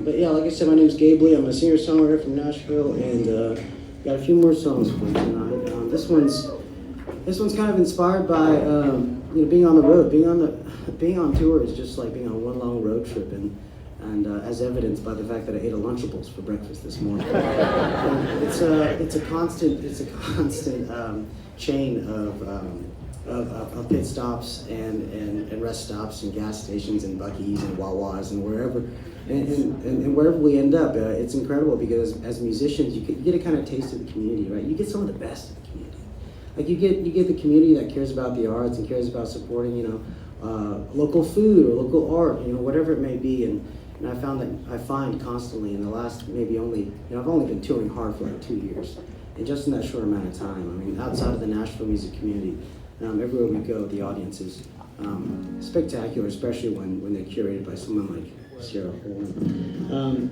But yeah, like I said, my name's Gabe. I'm a singer-songwriter from Nashville, and got a few more songs for you tonight. This one's kind of inspired by being on the road. Being on tour is just like being on one long road trip, and as evidenced by the fact that I ate a Lunchables for breakfast this morning. It's a constant chain of pit stops and rest stops and gas stations and Buc-ee's and Wawa's and wherever and wherever we end up. It's incredible because as musicians you get a kind of taste of the community, right? You get some of the best of the community. Like you get the community that cares about the arts and cares about supporting local food or local art, whatever it may be. And I find constantly in the last maybe only, I've only been touring hard for like 2 years. And just in that short amount of time, I mean, outside of the Nashville music community, everywhere we go, the audience is spectacular, especially when they're curated by someone like Sarah Horn.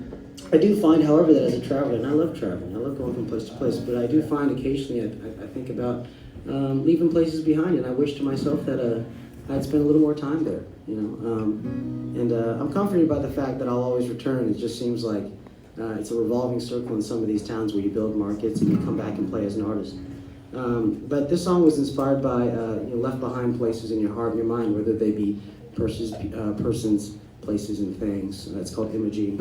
I do find, however, that as a traveler, and I love traveling, I love going from place to place, but I do find occasionally I think about leaving places behind, and I wish to myself that I'd spend a little more time there, and I'm comforted by the fact that I'll always return. It just seems like it's a revolving circle in some of these towns where you build markets and you come back and play as an artist. But this song was inspired by left behind places in your heart and your mind, whether they be persons, places, and things. It's called Imogene.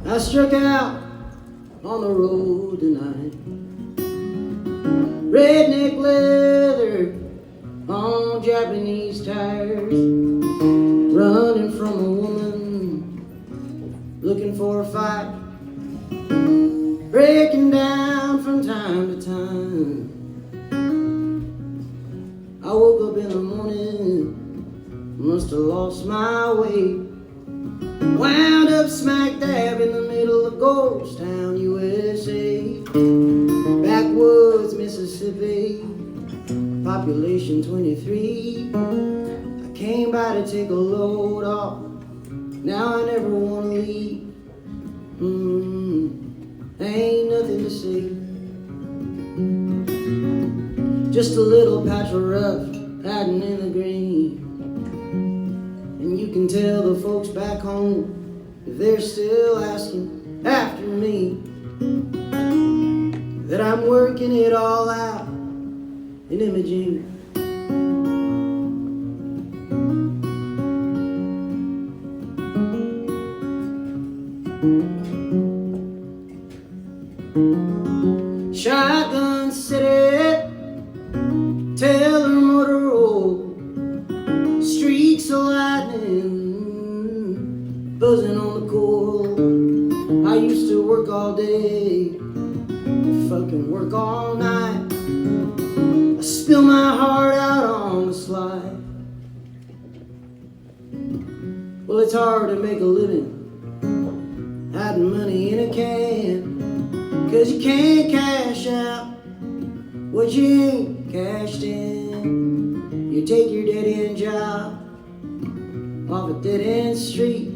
I struck out on the road tonight, redneck leather on Japanese tires, running from a woman, looking for a fight, breaking down from time to time. I woke up in the morning, must have lost my way, wound up smack dab in the middle of Ghost Town, USA. Backwoods, Mississippi, population 23. I came by to take a load off, now I never want to leave. Ain't nothing to say, just a little patch of rough hiding in the green. And you can tell the folks back home, if they're still asking after me, that I'm working it all out in Imogene. Shotgun City, tell her motor roll, streaks of lightning buzzing on the coal. I used to work all day, fucking work all night. I spill my heart out on the slide. Well, it's hard to make a living hiding money in a can, 'cause you can't cash out what you ain't cashed in. You take your dead-end job off a dead-end street,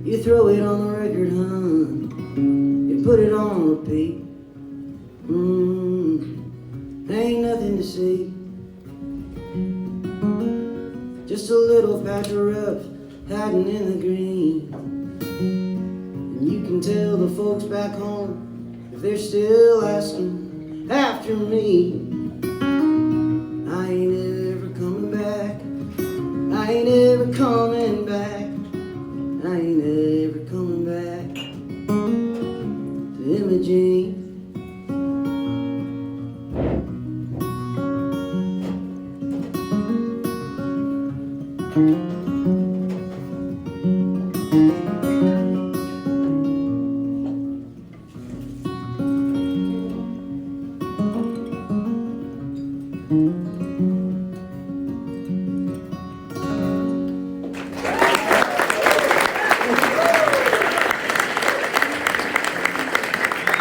you throw it on the record, hun, you put it on repeat. Ain't nothing to see, just a little patch of rough hiding in the green. And you can tell the folks back home, if they're still asking after me, I ain't ever coming back, I ain't ever coming back, I ain't ever coming back to Imogene.